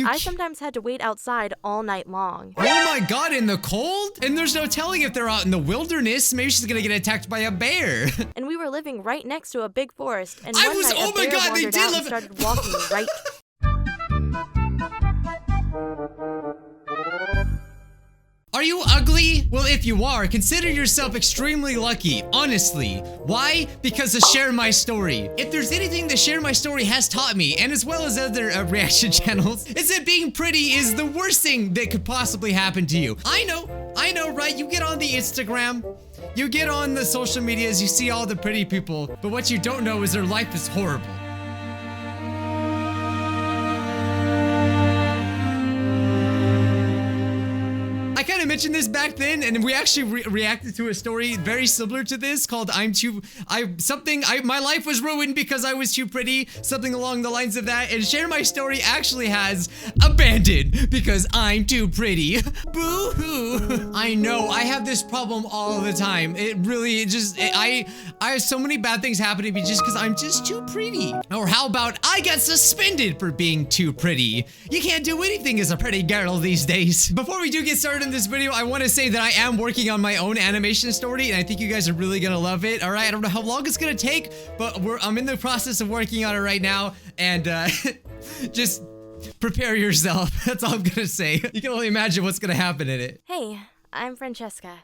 I sometimes had to wait outside all night long. Oh my god, in the cold? And there's no telling if they're out in the wilderness. Maybe she's gonna get attacked by a bear. And we were living right next to a big forest, and I one was- night oh a my bear God, they wandered did out live- and started walking right. Are you ugly? Well, if you are, consider yourself extremely lucky, honestly. Why? Because of Share My Story. If there's anything that Share My Story has taught me, and as well as other reaction channels, is that being pretty is the worst thing that could possibly happen to you. I know, right? You get on the Instagram, you get on the social medias, you see all the pretty people, but what you don't know is their life is horrible. I kind of mentioned this back then, and we actually reacted to a story very similar to this called My life was ruined because I was too pretty, something along the lines of that, and Share My Story actually has abandoned because I'm too pretty. Boo-hoo. I know, I have this problem all the time. I have so many bad things happen to me just because I'm just too pretty. Or how about I got suspended for being too pretty? You can't do anything as a pretty girl these days. Before we do get started in this video, I want to say that I am working on my own animation story, and I think you guys are really gonna love it. All right, I don't know how long it's gonna take, but I'm in the process of working on it right now, and just prepare yourself. That's all I'm gonna say. You can only imagine what's gonna happen in it. Hey, I'm Francesca,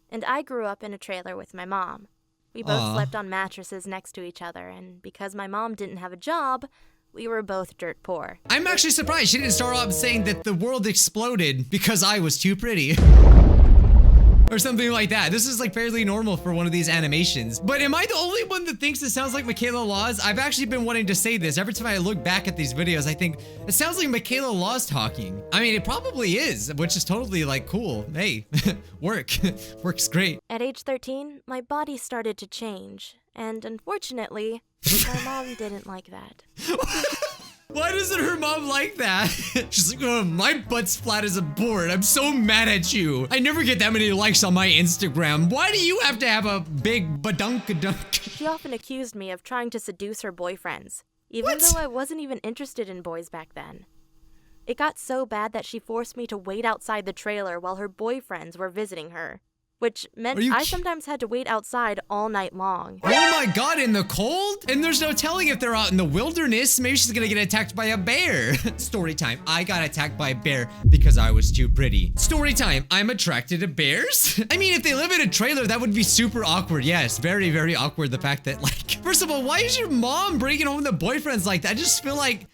and I grew up in a trailer with my mom. We both Aw. slept on mattresses next to each other, and because my mom didn't have a job, we were both dirt poor. I'm actually surprised she didn't start off saying that the world exploded because I was too pretty. Or something like that. This is like fairly normal for one of these animations. But am I the only one that thinks it sounds like Michaela Laws? I've actually been wanting to say this. Every time I look back at these videos, I think it sounds like Michaela Laws talking. I mean, it probably is, which is totally like cool. Hey, works great. At age 13, my body started to change, and unfortunately, my mom didn't like that. Why doesn't her mom like that? She's like, oh, my butt's flat as a board. I'm so mad at you. I never get that many likes on my Instagram. Why do you have to have a big badunk-a-dunk? She often accused me of trying to seduce her boyfriends, even though I wasn't even interested in boys back then. It got so bad that she forced me to wait outside the trailer while her boyfriends were visiting her, which meant I sometimes had to wait outside all night long. Oh my god, in the cold? And there's no telling if they're out in the wilderness. Maybe she's gonna get attacked by a bear. Story time. I got attacked by a bear because I was too pretty. Story time. I'm attracted to bears? I mean, if they live in a trailer, that would be super awkward. Yes, very, very awkward. The fact that, like, first of all, why is your mom bringing home the boyfriends like that? I just feel like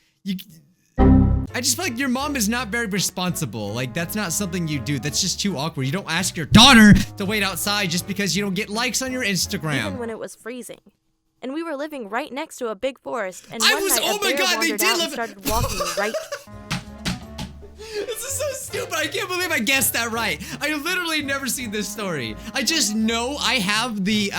your mom is not very responsible. Like, that's not something you do. That's just too awkward. You don't ask your daughter to wait outside just because you don't get likes on your Instagram. Even when it was freezing. And we were living right next to a big forest, and oh one night my a bear god, they wandered did out live. and started walking right. This is so stupid. I can't believe I guessed that right. I literally never seen this story. I just know I have the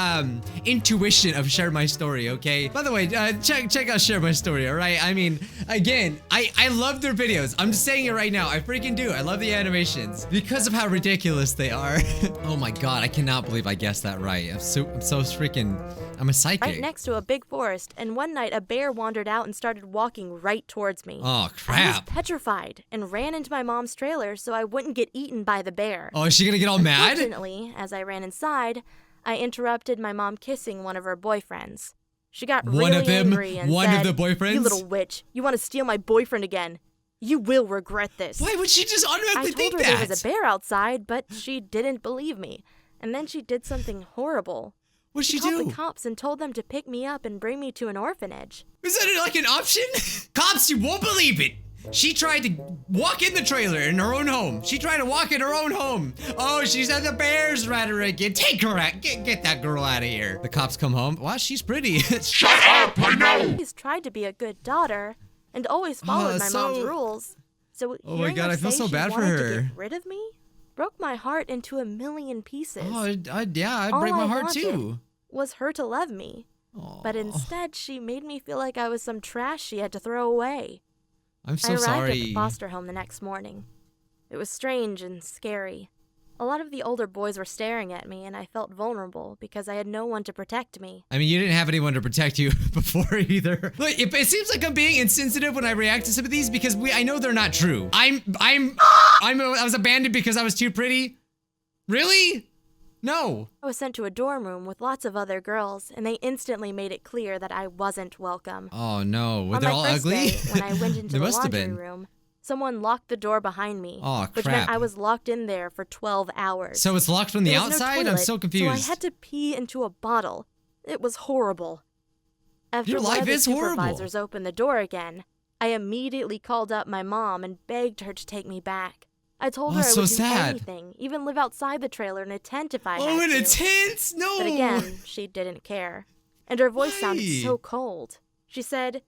intuition of Share My Story, okay? By the way, check out Share My Story, all right? I mean, again, I love their videos. I'm just saying it right now. I freaking do. I love the animations because of how ridiculous they are. Oh my god, I cannot believe I guessed that right. I'm so freaking, I'm a psychic. Right next to a big forest, and one night a bear wandered out and started walking right towards me. Oh, I was crap. petrified and ran into my mom's trailer so I wouldn't get eaten by the bear. Oh, is she gonna get all mad? Unfortunately, as I ran inside, I interrupted my mom kissing one of her boyfriends. She got One really of them? angry and One said, of the boyfriends? "You little witch, you want to steal my boyfriend again. You will regret this." Why would she just I automatically told think her that? there was a bear outside, but she didn't believe me. And then she did something horrible. What'd she called do? the cops and told them to pick me up and bring me to an orphanage. Is that like an option? Cops, you won't believe it. She tried to walk in the trailer in her own home. She tried to walk in her own home. Oh, she's at the bears rhetoric again. Take her out. Get that girl out of here. The cops come home. Wow, she's pretty. Shut up, I know! She's tried to be a good daughter and always followed my mom's rules. So Oh my hearing God, her I feel say so she bad for wanted her. to get rid of me broke my heart into a million pieces. Oh, yeah, I'd All break my I heart wanted too. was her to love me. But instead, she made me feel like I was some trash she had to throw away. I'm I so arrived at sorry. the foster home the next morning. It was strange and scary. A lot of the older boys were staring at me, and I felt vulnerable because I had no one to protect me. I mean, you didn't have anyone to protect you before either. Look, it seems like I'm being insensitive when I react to some of these because I know they're not true. I was abandoned because I was too pretty. Really? No. I was sent to a dorm room with lots of other girls, and they instantly made it clear that I wasn't welcome. Oh no, were On they my all first ugly? day, when I went into They the must have laundry been. room, someone locked the door behind me, Aw, which crap. meant I was locked in there for 12 hours. So it's locked from the There was no outside? I'm toilet, so confused. So I had to pee into a bottle. It was horrible. After Your one life of the is horrible. supervisors opened the door again, I immediately called up my mom and begged her to take me back. I told Oh, her I so would do sad. anything, even live outside the trailer in a tent if I Oh, had in a to. tent? No. But again, she didn't care. And her voice sounded Why? so cold. She said,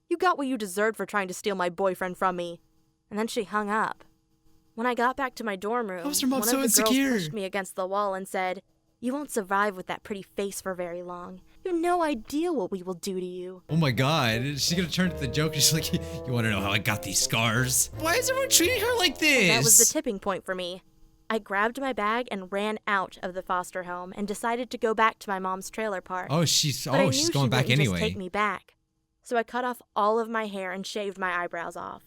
"You got what you deserved for trying to steal my boyfriend from me." And then she hung up. When I got back to my dorm room, How was your mom one so of the insecure? girls pushed me against the wall and said, "You won't survive with that pretty face for very long. You have no idea what we will do to you." Oh my god, she's gonna turn to the joke. She's like, you wanna know how I got these scars? Why is everyone treating her like this? That was the tipping point for me. I grabbed my bag and ran out of the foster home and decided to go back to my mom's trailer park. Oh, she's But I knew she's she going back wouldn't anyway. Just take me back. So I cut off all of my hair and shaved my eyebrows off.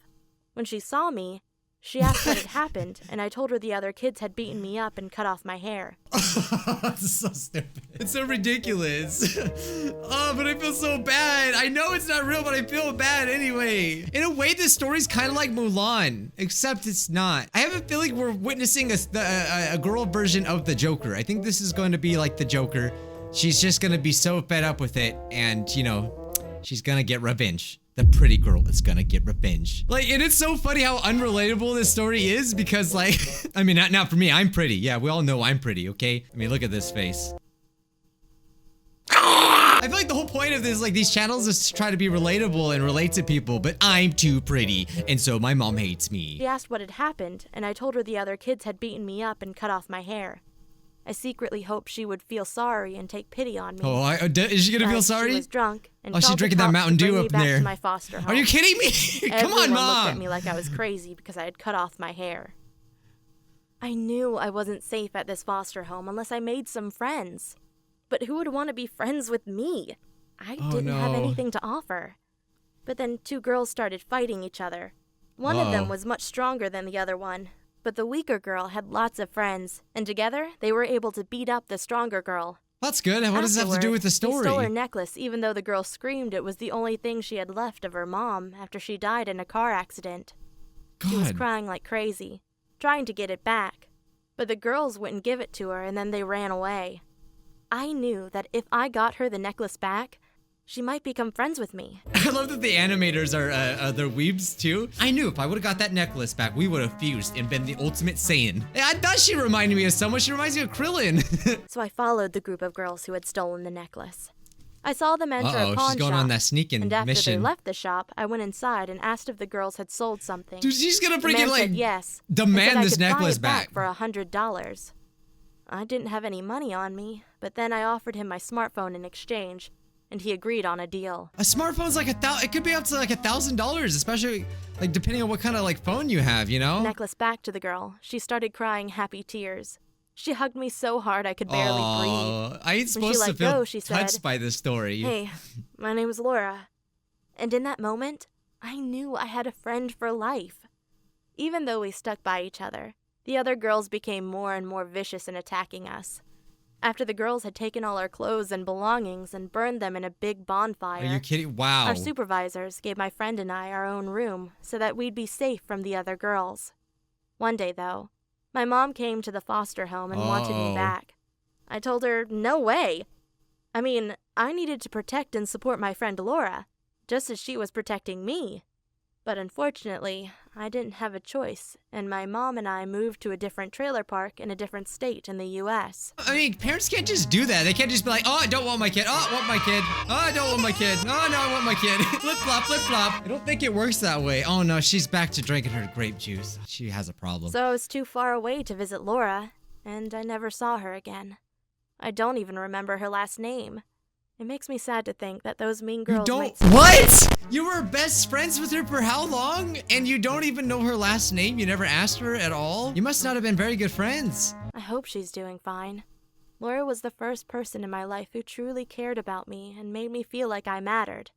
When she saw me, she asked what had happened, and I told her the other kids had beaten me up and cut off my hair. This is so stupid. It's so ridiculous. Oh, but I feel so bad. I know it's not real, but I feel bad anyway. In a way, this story's kind of like Mulan, except it's not. I have a feeling we're witnessing a girl version of the Joker. I think this is going to be like the Joker. She's just going to be so fed up with it, and, you know, she's going to get revenge. The pretty girl is gonna get revenge. Like, and it's so funny how unrelatable this story is because, like, I mean, not for me, I'm pretty. Yeah, we all know I'm pretty, okay? I mean, look at this face. I feel like the whole point of this, like, these channels is to try to be relatable and relate to people, but I'm too pretty, and so my mom hates She me. asked what had happened, and I told her the other kids had beaten me up and cut off my hair. I secretly hoped she would feel sorry and take pity on me. Oh, is she gonna feel But sorry? She was drunk and Oh, she's called the drinking that cops Mountain to Dew bring me up back there. to my foster home. Are you kidding me? Come on, Everyone mom. looked at me like I was crazy because I had cut off my hair. I knew I wasn't safe at this foster home unless I made some friends. But who would want to be friends with me? I Oh, didn't have no. anything to offer. But then two girls started fighting each other. One of them Uh-oh. was much stronger than the other one, but the weaker girl had lots of friends, and together they were able to beat up the stronger girl. That's good. What does that have to do Afterward, with the They stole her story? necklace even though the girl screamed it was the only thing she had left of her mom after she died in a car accident. She was God. crying like crazy, trying to get it back. But the girls wouldn't give it to her and then they ran away. I knew that if I got her the necklace back, she might become friends with me. I love that the animators are they're weebs too. I knew if I would have got that necklace back, we would have fused and been the ultimate Saiyan. I thought she reminded me of someone. She reminds me of Krillin. So I followed the group of girls who had stolen the necklace. I saw them enter a Uh-oh, pawn she's going shop, on that sneaking and after they mission. left the shop, I went inside and asked if the girls had sold something. Dude, she's gonna The freaking man like said yes, demand and said this I could necklace buy it back. for $100. I didn't have any money on me, but then I offered him my smartphone in exchange, and he agreed on a deal. A smartphone's like it could be up to like $1,000, especially like depending on what kind of like phone you have, you know? Necklace back to the girl. She started crying happy tears. She hugged me so hard I could barely breathe. I ain't When she supposed to let feel go, she touched said, by this story. "Hey, my name's Laura." And in that moment, I knew I had a friend for life. Even though we stuck by each other, the other girls became more and more vicious in attacking us. After the girls had taken all our clothes and belongings and burned them in a big bonfire, Are you kidding? Wow. our supervisors gave my friend and I our own room so that we'd be safe from the other girls. One day, though, my mom came to the foster home and wanted me Uh-oh. back. I told her, no way. I mean, I needed to protect and support my friend Laura, just as she was protecting me. But unfortunately, I didn't have a choice, and my mom and I moved to a different trailer park in a different state in the U.S. I mean, parents can't just do that. They can't just be like, oh, I don't want my kid. Oh, I want my kid. Oh, I don't want my kid. Oh, no, I want my kid. Flip flop, flip flop. I don't think it works that way. Oh, no, she's back to drinking her grape juice. She has a problem. So I was too far away to visit Laura, and I never saw her again. I don't even remember her last name. It makes me sad to think that those mean You girls don't. might... What? You were best friends with her for how long? And you don't even know her last name? You never asked her at all? You must not have been very good friends. I I hope she's doing fine. Laura was the first person in my life who truly cared about me and made me feel like I mattered.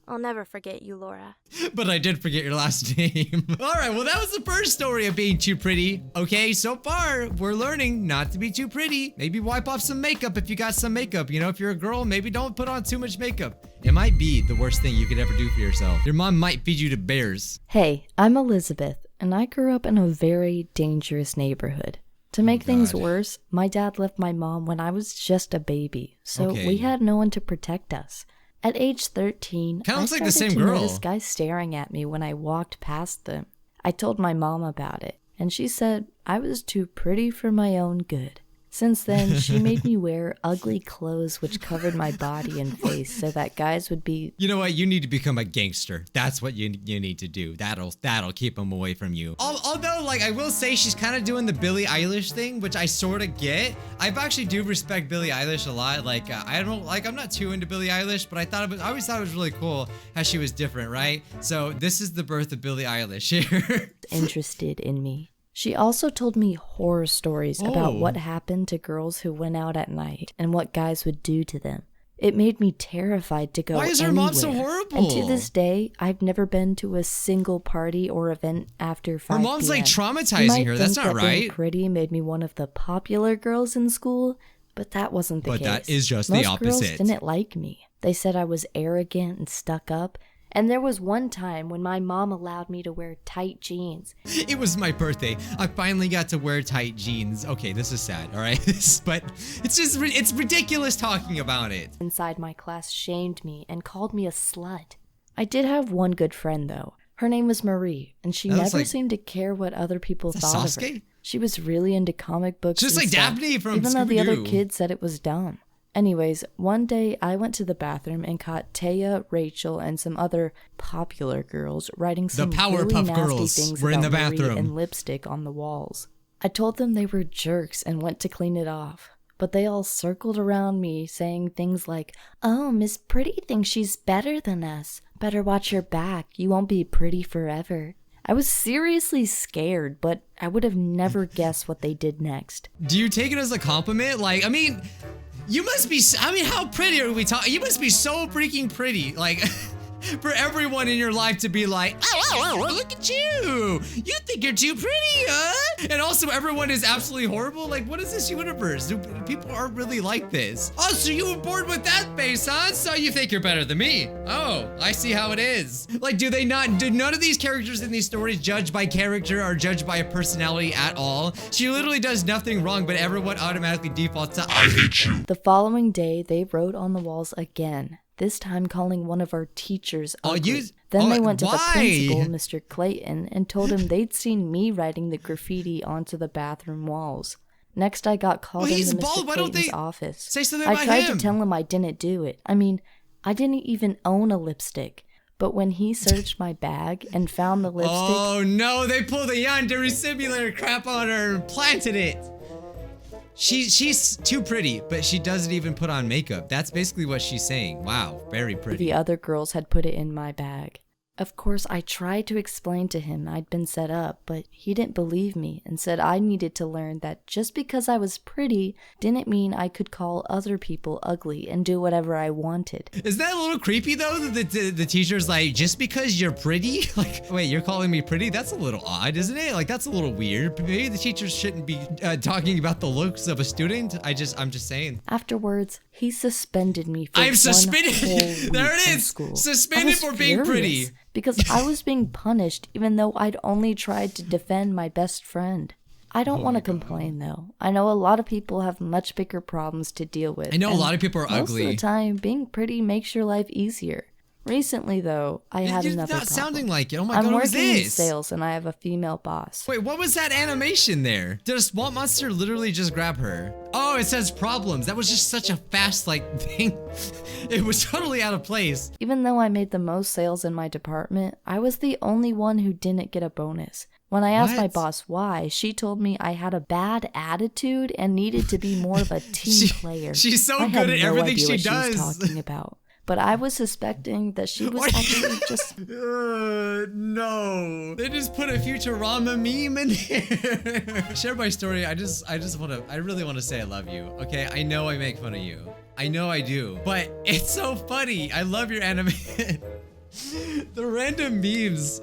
I'll never forget you, Laura. But I did forget your last name. Alright, well that was the first story of being too pretty. Okay, so far, we're learning not to be too pretty. Maybe wipe off some makeup if you got some makeup. You know, if you're a girl, maybe don't put on too much makeup. It might be the worst thing you could ever do for yourself. Your mom might feed you to bears. Hey, I'm Elizabeth, and I grew up in a very dangerous neighborhood. To make things worse, my dad left my mom when I was just a baby, so we had no one to protect us. At age 13, I started to notice guys staring at me when I walked past them. I told my mom about it, and she said I was too pretty for my own good. Since then, she made me wear ugly clothes which covered my body and face so that guys would be... You know what? You need to become a gangster. That's what you need to do. That'll keep them away from you. Although, like, I will say she's kind of doing the Billie Eilish thing, which I sort of get. I actually do respect Billie Eilish a lot. Like, I'm not too into Billie Eilish, but I always thought it was really cool how she was different, right? So this is the birth of Billie Eilish here. Interested in me. She also told me horror stories about what happened to girls who went out at night and what guys would do to them. It made me terrified to go anywhere. Why is her mom so horrible? And to this day, I've never been to a single party or event after 5 Her mom's p.m. like traumatizing her. That's not right. Being pretty made me one of the popular girls in school, but that wasn't the case. But that is just the opposite. Most girls didn't like me. They said I was arrogant and stuck up. And there was one time when my mom allowed me to wear tight jeans. It was my birthday. I finally got to wear tight jeans. Okay, this is sad, all right? But it's ridiculous talking about it. Inside my class shamed me and called me a slut. I did have one good friend though. Her name was Marie, and she never seemed to care what other people thought of her. She was really into comic books. Just like stuff, Daphne from even though Scooby-Doo. the other kids said it was dumb. Anyways, one day I went to the bathroom and caught Taya, Rachel, and some other popular girls writing some really nasty things were in the about Marie bathroom. And lipstick on the walls. I told them they were jerks and went to clean it off. But they all circled around me saying things like, "Oh, Miss Pretty thinks she's better than us. Better watch your back. You won't be pretty forever." I was seriously scared, but I would have never guessed what they did next. Do you take it as a compliment? Like, I mean... You must be, how pretty are we talking? You must be so freaking pretty. Like, for everyone in your life to be like, oh, look at you. You think you're too pretty, huh? And also everyone is absolutely horrible. Like, what is this universe? People aren't really like this. Oh, so you were born with that face, huh? So you think you're better than me. Oh, I see how it is. Like, do none of these characters in these stories judge by character or judge by a personality at all? She literally does nothing wrong, but everyone automatically defaults to, I hate you. The following day, they wrote on the walls again. This time calling one of our teachers ugly. Then they went to the principal, Mr. Clayton, and told him they'd seen me writing the graffiti onto the bathroom walls. Next, I got called into Mr. Clayton's office. Say something about I tried to tell him I didn't do it. I mean, I didn't even own a lipstick. But when he searched my bag and found the lipstick... Oh no, they pulled the yandere simulator crap on her and planted it. She's too pretty, but she doesn't even put on makeup. That's basically what she's saying. Wow, very pretty. The other girls had put it in my bag. Of course, I tried to explain to him I'd been set up, but he didn't believe me and said I needed to learn that just because I was pretty didn't mean I could call other people ugly and do whatever I wanted. Is that a little creepy though? The teacher's like, just because you're pretty? Like, wait, you're calling me pretty? That's a little odd, isn't it? Like, that's a little weird. Maybe the teachers shouldn't be talking about the looks of a student. I'm just saying. Afterwards, he suspended me for I'm suspended. One whole week There it is. School. Suspended for being pretty. Because I was being punished even though I'd only tried to defend my best friend. I don't want to complain though. I know a lot of people have much bigger problems to deal with. I know a lot of people are ugly. Most of the time, being pretty makes your life easier. Recently though, I had another problem. You're not sounding like it. Oh my God, I'm what is working in this? sales and I have a female boss. Wait, what was that animation there? Did a swamp monster literally just grab her? Oh, it says problems. That was just such a fast, like, thing. It was totally out of place. Even though I made the most sales in my department, I was the only one who didn't get a bonus. When I asked my boss why, she told me I had a bad attitude and needed to be more of a team player. She's so good at everything she does. She was talking about. but I was suspecting that she was actually just... No. They just put a Futurama meme in here. Share my story. I really want to say I love you. Okay, I know I make fun of you. I know I do, but it's so funny. I love your anime. The random memes,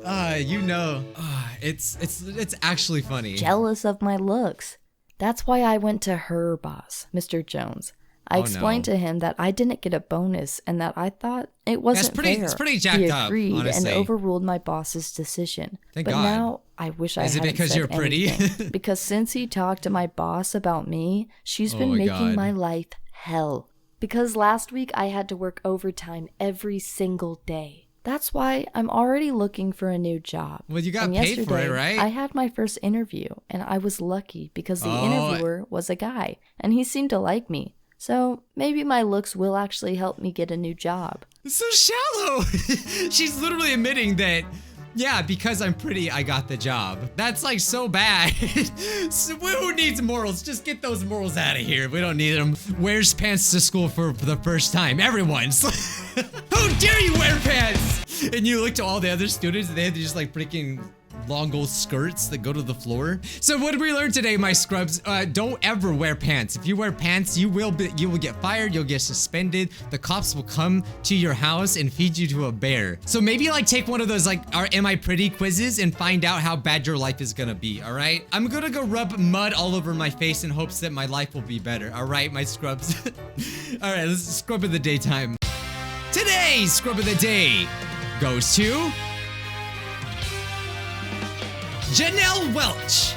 it's actually funny. Jealous of my looks. That's why I went to her boss, Mr. Jones. I explained to him that I didn't get a bonus and that I thought it wasn't fair. It's pretty jacked he up, agreed honestly. and overruled my boss's decision. Thank but God. now I wish I hadn't because said you're pretty? anything, because since he talked to my boss about me, she's been making my life hell. Because last week I had to work overtime every single day. That's why I'm already looking for a new job. Well, you got and paid for it, right? I had my first interview, and I was lucky because the interviewer was a guy, and he seemed to like me. So maybe my looks will actually help me get a new job. It's so shallow. She's literally admitting that, yeah, because I'm pretty, I got the job. That's like so bad. So who needs morals? Just get those morals out of here. We don't need them. Wears pants to school for the first time. Everyone's. How dare you wear pants? And you look to all the other students and they have just like freaking long old skirts that go to the floor. So what did we learn today, my scrubs? Don't ever wear pants. If you wear pants, you will get fired, you'll get suspended. The cops will come to your house and feed you to a bear. So maybe like take one of those like am I pretty quizzes and find out how bad your life is gonna be, all right? I'm gonna go rub mud all over my face in hopes that my life will be better, all right, my scrubs? All right, let's scrub of the daytime. Today's scrub of the day goes to Janelle Welch.